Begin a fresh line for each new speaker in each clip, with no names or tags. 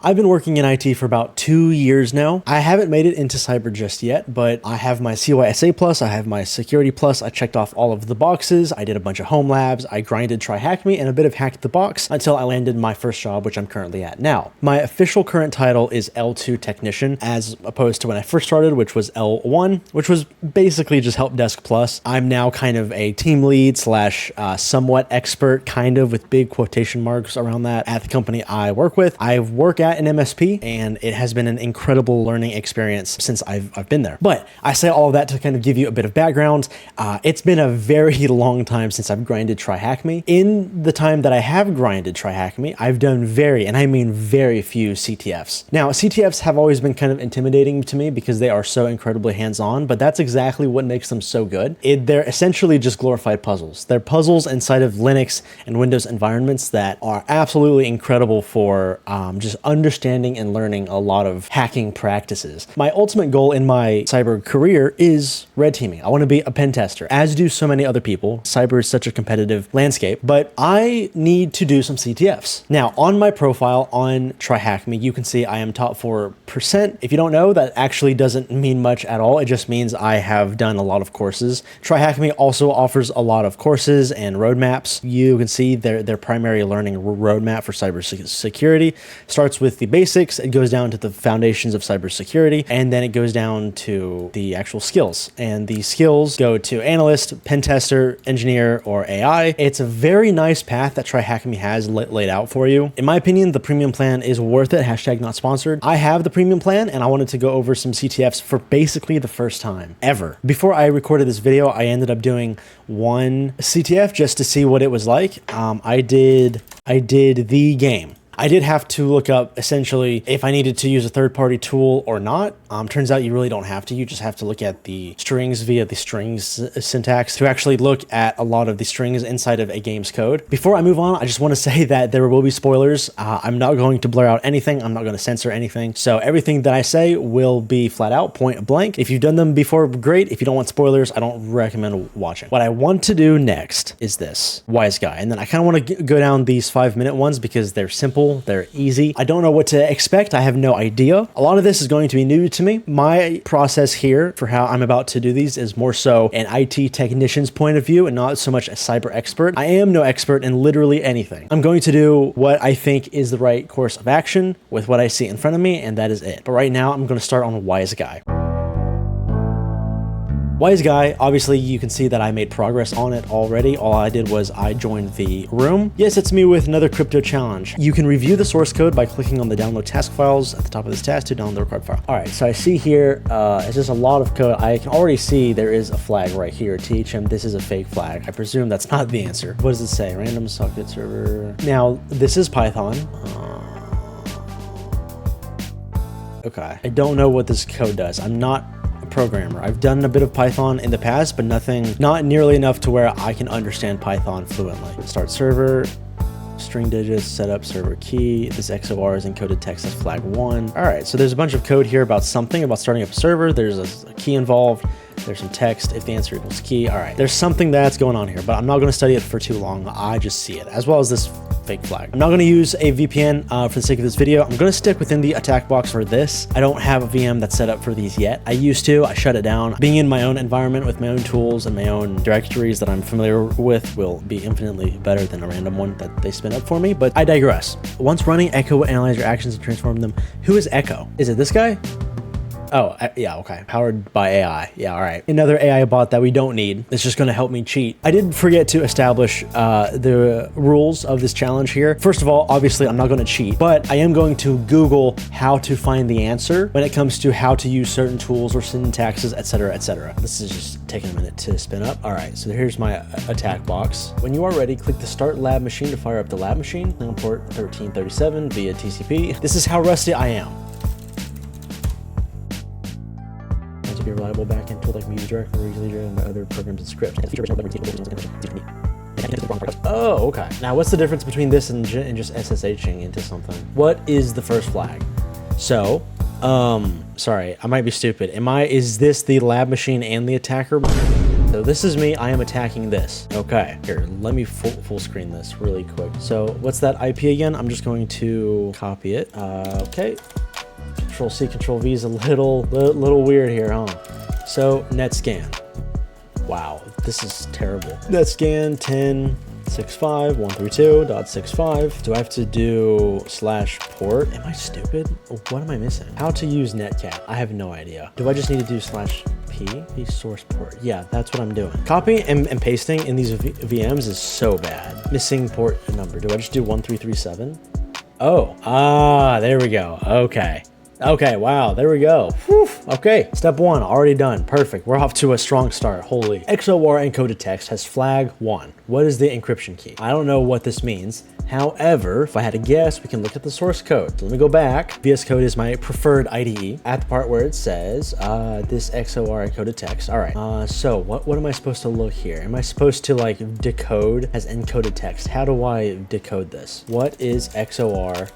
I've been working in IT for about 2 years now. I haven't made it into cyber just yet, but I have my CYSA plus, I have my security plus. I checked off all of the boxes. I did a bunch of home labs. I grinded TryHackMe and a bit of Hacked the Box until I landed my first job, which I'm currently at now. My official current title is L2 Technician, as opposed to when I first started, which was L1, which was basically just Help Desk Plus. I'm now kind of a team lead slash somewhat expert, kind of with big quotation marks around that at the company I work with. I work at an MSP, and it has been an incredible learning experience since I've been there. But I say all of that to kind of give you a bit of background. It's been a very long time since I've grinded TryHackMe. In the time that I have grinded TryHackMe, I've done and I mean very few CTFs. Now, CTFs have always been kind of intimidating to me because they are so incredibly hands-on, but that's exactly what makes them so good. They're essentially just glorified puzzles. They're puzzles inside of Linux and Windows environments that are absolutely incredible for just understanding and learning a lot of hacking practices. My ultimate goal in my cyber career is red teaming. I want to be a pen tester, as do so many other people. Cyber is such a competitive landscape, but I need to do some CTFs. Now, on my profile on TryHackMe, you can see I am top 4%. If you don't know, that actually doesn't mean much at all. It just means I have done a lot of courses. TryHackMe also offers a lot of courses and roadmaps. You can see their primary learning roadmap for cybersecurity starts with the basics. It goes down to the foundations of cybersecurity, and then it goes down to the actual skills. And the skills go to analyst, pen tester, engineer, or AI. It's a very nice path that TryHackMe has laid out for you. In my opinion, the premium plan is worth it. Hashtag not sponsored. I have the premium plan, and I wanted to go over some CTFs for basically the first time ever. Before I recorded this video, I ended up doing one CTF just to see what it was like. I did the game. I did have to look up essentially if I needed to use a third-party tool or not. Turns out you really don't have to. You just have to look at the strings via the strings syntax to actually look at a lot of the strings inside of a game's code. Before I move on, I just want to say that there will be spoilers. I'm not going to blur out anything. I'm not going to censor anything. So everything that I say will be flat out, point blank. If you've done them before, great. If you don't want spoilers, I don't recommend watching. What I want to do next is this, Wise Guy. And then I kind of want to go down these 5-minute ones because they're simple. They're easy. I don't know what to expect. I have no idea. A lot of this is going to be new to me. My process here for how I'm about to do these is more so an IT technician's point of view and not so much a cyber expert. I am no expert in literally anything. I'm going to do what I think is the right course of action with what I see in front of me, and that is it. But right now, I'm going to start on Wise Guy. Wise Guy, obviously you can see that I made progress on it already. All I did was I joined the room. Yes, it's me with another crypto challenge. You can review the source code by clicking on the download task files at the top of this task to download the required file. All right, so I see here, it's just a lot of code. I can already see there is a flag right here. THM, this is a fake flag. I presume that's not the answer. What does it say? Random socket server. Now, this is Python. Okay, I don't know what this code does. I'm not programmer. I've done a bit of Python in the past, but not nearly enough to where I can understand Python fluently. Start server, string digits, setup server key. This XOR is encoded text as flag 1. All right, so there's a bunch of code here about something about starting up a server. There's a key involved. There's some text if the answer equals key. All right, there's something that's going on here, but I'm not going to study it for too long. I just see it, as well as this fake flag. I'm not going to use a VPN for the sake of this video. I'm going to stick within the attack box for this. I don't have a VM that's set up for these yet. I used to. I shut it down. Being in my own environment with my own tools and my own directories that I'm familiar with will be infinitely better than a random one that they spin up for me, but I digress. Once running, Echo will analyze your actions and transform them. Who is Echo? Is it this guy? Oh, yeah, okay. Powered by AI. Yeah, all right. Another AI bot that we don't need. It's just going to help me cheat. I did forget to establish the rules of this challenge here. First of all, obviously, I'm not going to cheat, but I am going to Google how to find the answer when it comes to how to use certain tools or syntaxes, etc., etc. This is just taking a minute to spin up. All right, so here's my attack box. When you are ready, click the Start Lab Machine to fire up the lab machine. On port 1337 via TCP. This is how rusty I am. To be a reliable backend tool like Muse Direct or easily driven by other programs and scripts. Oh, okay. Now, what's the difference between this and just SSHing into something? What is the first flag? So, sorry, I might be stupid. Is this the lab machine and the attacker? So this is me, I am attacking this. Okay, here, let me full screen this really quick. So what's that IP again? I'm just going to copy it. Okay, Control C, Control V is a little weird here, huh? So netscan. Wow, this is terrible. Netscan 10.65.132.65. Do I have to do /port? Am I stupid? What am I missing? How to use netcat? I have no idea. Do I just need to do /p source port? Yeah, that's what I'm doing. Copying and pasting in these VMs is so bad. Missing port number. Do I just do 1337? Oh, there we go. Okay, wow, there we go. Whew. Okay, step 1, already done. Perfect, we're off to a strong start. Holy. XOR encoded text has flag 1. What is the encryption key? I don't know what this means. However, if I had to guess, we can look at the source code. So let me go back. VS Code is my preferred IDE. At the part where it says, this XOR encoded text. All right, so what am I supposed to look here? Am I supposed to like decode as encoded text? How do I decode this? What is XOR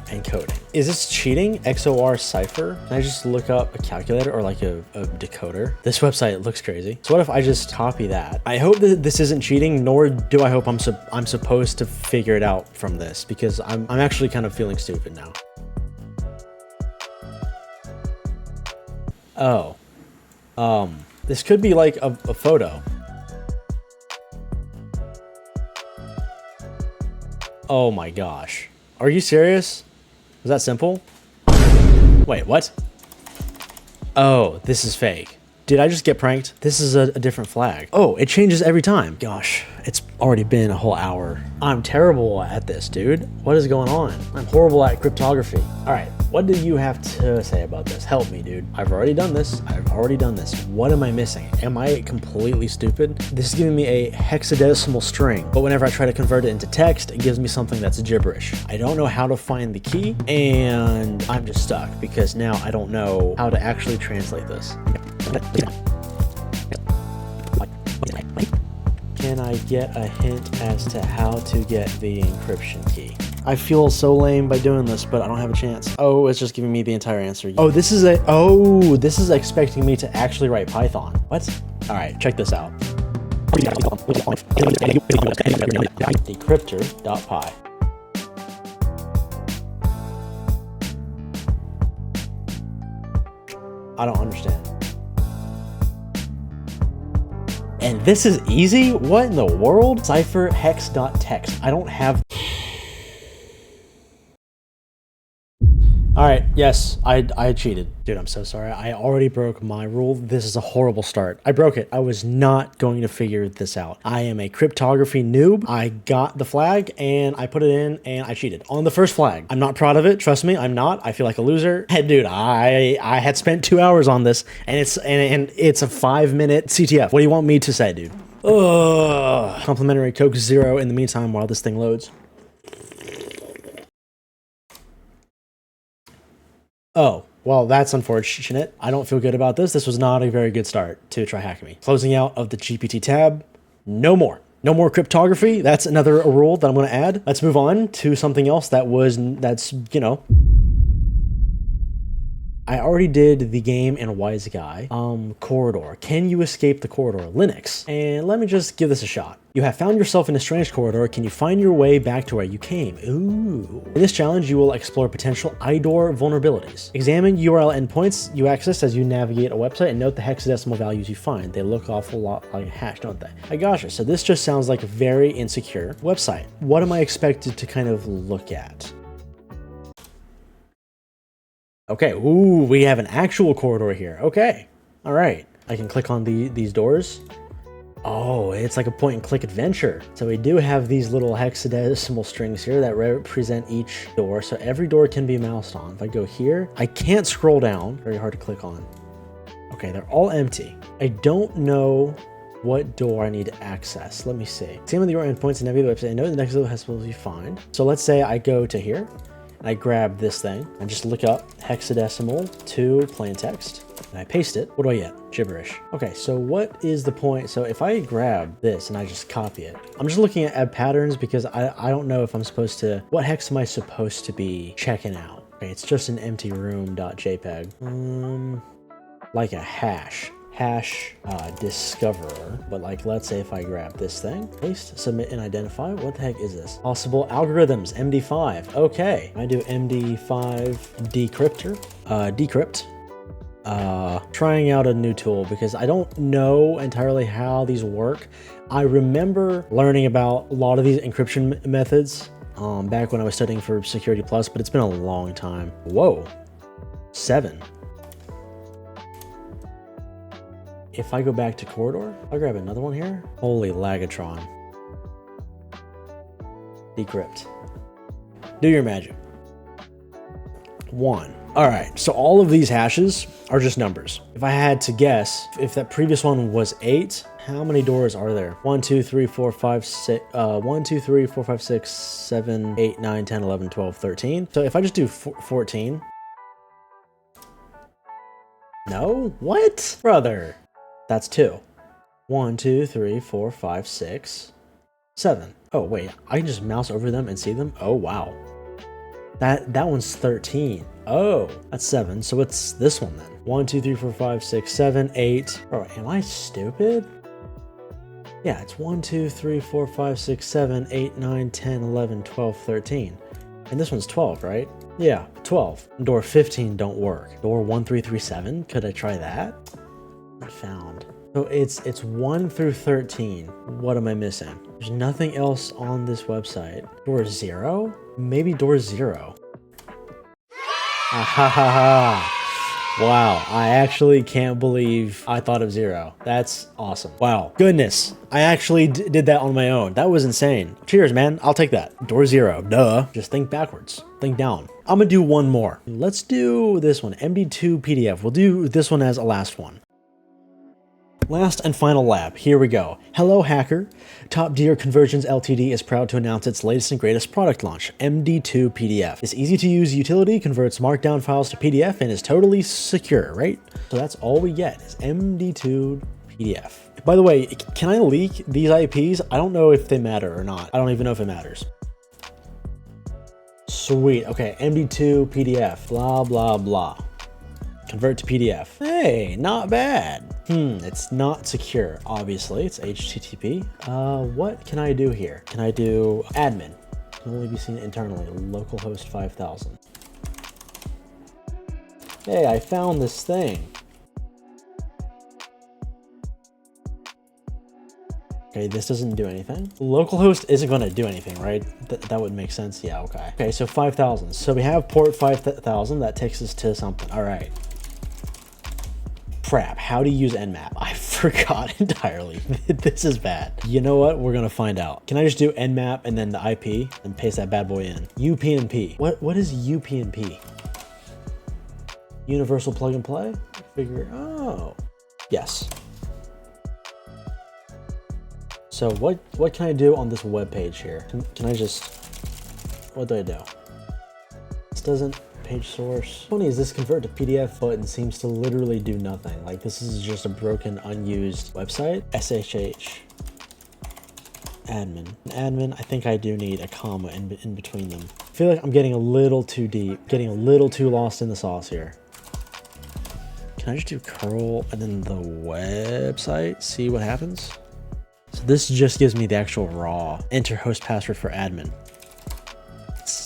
encoding? Is this cheating? XOR cipher? Can I just look up a calculator or like a decoder? This website looks crazy. So what if I just copy that? I hope that this isn't cheating, nor do I hope I'm supposed to figure it out from this, because I'm actually kind of feeling stupid now. Oh, this could be like a photo. Oh my gosh. Are you serious? Was that simple? Wait, what? Oh, this is fake. Did I just get pranked? This is a different flag. Oh, it changes every time. Gosh, it's already been a whole hour. I'm terrible at this, dude. What is going on? I'm horrible at cryptography. All right, what do you have to say about this? Help me, dude. I've already done this. What am I missing? Am I completely stupid? This is giving me a hexadecimal string, but whenever I try to convert it into text, it gives me something that's gibberish. I don't know how to find the key, and I'm just stuck because now I don't know how to actually translate this. Can I get a hint as to how to get the encryption key? I feel so lame by doing this, but I don't have a chance. Oh, it's just giving me the entire answer. Oh, this is expecting me to actually write Python. What? All right, check this out. Decryptor.py. I don't understand. And this is easy? What in the world? Cipher hex.text. I don't have... All right, yes, I cheated. Dude, I'm so sorry. I already broke my rule. This is a horrible start. I broke it. I was not going to figure this out. I am a cryptography noob. I got the flag and I put it in and I cheated on the first flag. I'm not proud of it. Trust me, I'm not. I feel like a loser. Hey, dude, I had spent 2 hours on this and it's a 5-minute CTF. What do you want me to say, dude? Ugh. Complimentary Coke Zero in the meantime while this thing loads. Oh, well, that's unfortunate. I don't feel good about this. This was not a very good start to TryHackMe. Closing out of the GPT tab. No more. No more cryptography. That's another rule that I'm going to add. Let's move on to something else that's, you know. I already did the game and wise guy. Corridor. Can you escape the corridor? Linux. And let me just give this a shot. You have found yourself in a strange corridor. Can you find your way back to where you came? Ooh. In this challenge, you will explore potential IDOR vulnerabilities. Examine URL endpoints you access as you navigate a website and note the hexadecimal values you find. They look awful lot like a hash, don't they? I gotcha. So this just sounds like a very insecure website. What am I expected to kind of look at? Okay, ooh, we have an actual corridor here. Okay, all right. I can click on these doors. Oh, it's like a point and click adventure. So we do have these little hexadecimal strings here that represent each door. So every door can be moused on. If I go here, I can't scroll down. Very hard to click on. Okay, they're all empty. I don't know what door I need to access. Let me see. Examine the URL endpoints and navigate the website and note the next hexadecimal you find. So let's say I go to here. I grab this thing and just look up hexadecimal to plain text and I paste it. What do I get? Gibberish. Okay, so what is the point? So if I grab this and I just copy it, I'm just looking at patterns because I don't know if I'm supposed to, what hex am I supposed to be checking out? Okay, it's just an empty room.jpg. Like a hash. hash discoverer, but like, let's say if I grab this thing, paste, submit, and identify, what the heck is this? Possible algorithms, MD5. Okay, I do MD5 decryptor, decrypt. Trying out a new tool because I don't know entirely how these work. I remember learning about a lot of these encryption methods back when I was studying for Security Plus, but it's been a long time. Whoa, 7. If I go back to corridor, I'll grab another one here. Holy Lagatron. Decrypt. Do your magic. 1. All right, so all of these hashes are just numbers. If I had to guess, if that previous one was 8, how many doors are there? 1, 2, 3, 4, 5, 6, 1, 2, 3, 4, 5, 6, 7, 8, 9, 10, 11, 12, 13. So if I just do 14. No? What? Brother. That's 2. 1, 2, 3, 4, 5, 6, 7. Oh, wait, I can just mouse over them and see them? Oh, wow. That one's 13. Oh, that's 7. So what's this one then? 1, 2, 3, 4, 5, 6, 7, 8. Oh, am I stupid? Yeah, it's 1, 2, 3, 4, 5, 6, 7, 8, 9, 10, 11, 12, 13. And this one's 12, right? Yeah, 12. Door 15 don't work. Door 1337, could I try that? Not found. So it's 1 through 13. What am I missing? There's nothing else on this website. Door 0? Maybe door 0. Ah, ha, ha, ha. Wow, I actually can't believe I thought of 0. That's awesome. Wow, goodness. I actually did that on my own. That was insane. Cheers, man. I'll take that. Door 0, duh. Just think backwards. Think down. I'm gonna do one more. Let's do this one, MD2PDF. We'll do this one as a last one. Last and final lab, here we go. Hello hacker, Top Deer Conversions Ltd is proud to announce its latest and greatest product launch, MD2PDF. This easy to use utility converts markdown files to PDF and is totally secure, right? So that's all we get is MD2PDF. By the way, can I leak these IPs? I don't know if they matter or not. I don't even know if it matters. Sweet, okay, MD2PDF, blah, blah, blah. Convert to PDF. Hey, not bad. It's not secure, obviously. It's HTTP. What can I do here? Can I do admin? Can only be seen internally, localhost 5000. Hey, I found this thing. Okay, this doesn't do anything. Localhost isn't going to do anything, right? That would make sense. Yeah, okay. Okay, so 5000. So we have port 5000. That takes us to something. All right. Crap, how to use Nmap? I forgot entirely. This is bad. You know what? We're gonna find out. Can I just do Nmap and then the IP and paste that bad boy in? UPnP. What is UPnP? Universal plug and play? Oh. Yes. So what can I do on this web page here? Can I just, what do I do? This doesn't. Page source. Funny is this convert to PDF button seems to literally do nothing. Like this is just a broken, unused website. SHH. Admin. Admin, I think I do need a comma in between them. I feel like I'm getting a little too deep, getting a little too lost in the sauce here. Can I just do curl and then the website? See what happens? So this just gives me the actual raw. Enter host password for admin.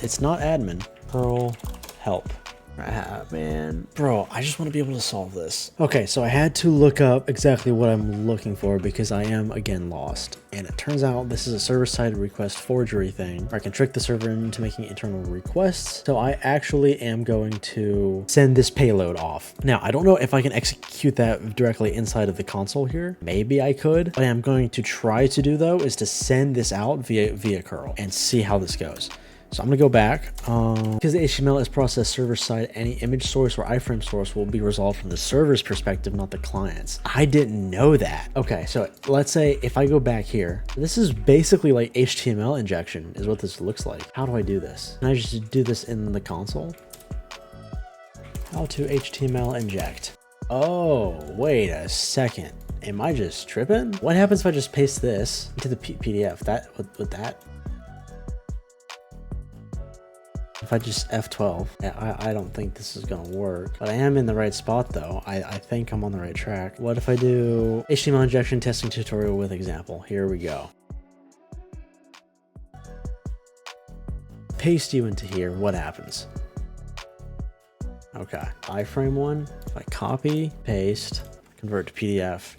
It's not admin. Curl. Help. Man, bro, I just want to be able to solve this. Okay, so I had to look up exactly what I'm looking for because I am again lost. And it turns out this is a server-side request forgery thing where I can trick the server into making internal requests. So I actually am going to send this payload off. Now, I don't know if I can execute that directly inside of the console here. Maybe I could. What I'm going to try to do though is to send this out via curl and see how this goes. So I'm gonna go back, because the HTML is processed server side, any image source or iframe source will be resolved from the server's perspective, not the client's. I didn't know that. Okay, so let's say if I go back here, this is basically like HTML injection is what this looks like. How do I do this? Can I just do this in the console? How to HTML inject. Oh, wait a second. Am I just tripping? What happens if I just paste this into the PDF? Would that If I just F12, I don't think this is gonna work, but I am in the right spot though. I think I'm on the right track. What if I do HTML injection testing tutorial with example? Here we go. Paste you into here, what happens? Okay, iframe one, if I copy, paste, convert to PDF.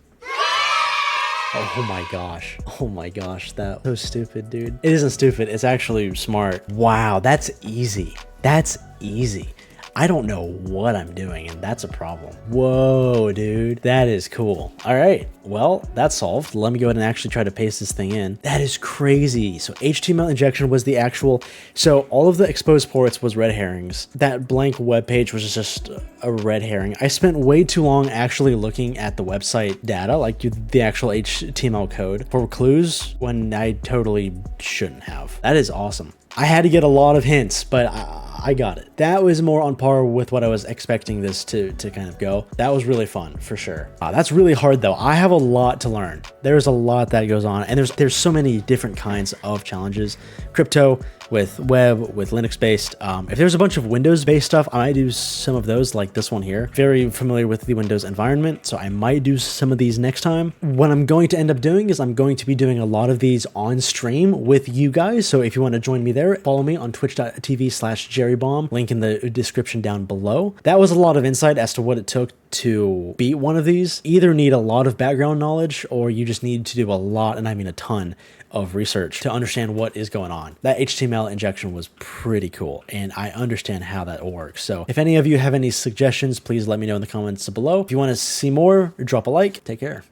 Oh my gosh. Oh my gosh, that's so stupid, dude. It isn't stupid, it's actually smart. Wow, that's easy. That's easy. I don't know what I'm doing, and that's a problem. Whoa, dude, that is cool. All right, well, that's solved. Let me go ahead and actually try to paste this thing in. That is crazy. So HTML injection was the actual, so all of the exposed ports was red herrings. That blank web page was just a red herring. I spent way too long actually looking at the website data, like the actual HTML code for clues when I totally shouldn't have. That is awesome. I had to get a lot of hints, but I got it. That was more on par with what I was expecting this to kind of go. That was really fun, for sure. That's really hard though. I have a lot to learn. There's a lot that goes on, and there's so many different kinds of challenges. Crypto, with web, with Linux-based. If there's a bunch of Windows-based stuff, I might do some of those, like this one here. Very familiar with the Windows environment, so I might do some of these next time. What I'm going to end up doing is I'm going to be doing a lot of these on stream with you guys, so if you want to join me there, follow me on twitch.tv/jerrybomb, link in the description down below. That was a lot of insight as to what it took to beat one of these. Either need a lot of background knowledge, or you just need to do a lot, and I mean a ton, of research to understand what is going on. That HTML injection was pretty cool, and I understand how that works. So if any of you have any suggestions, please let me know in the comments below. If you want to see more, drop a like. Take care.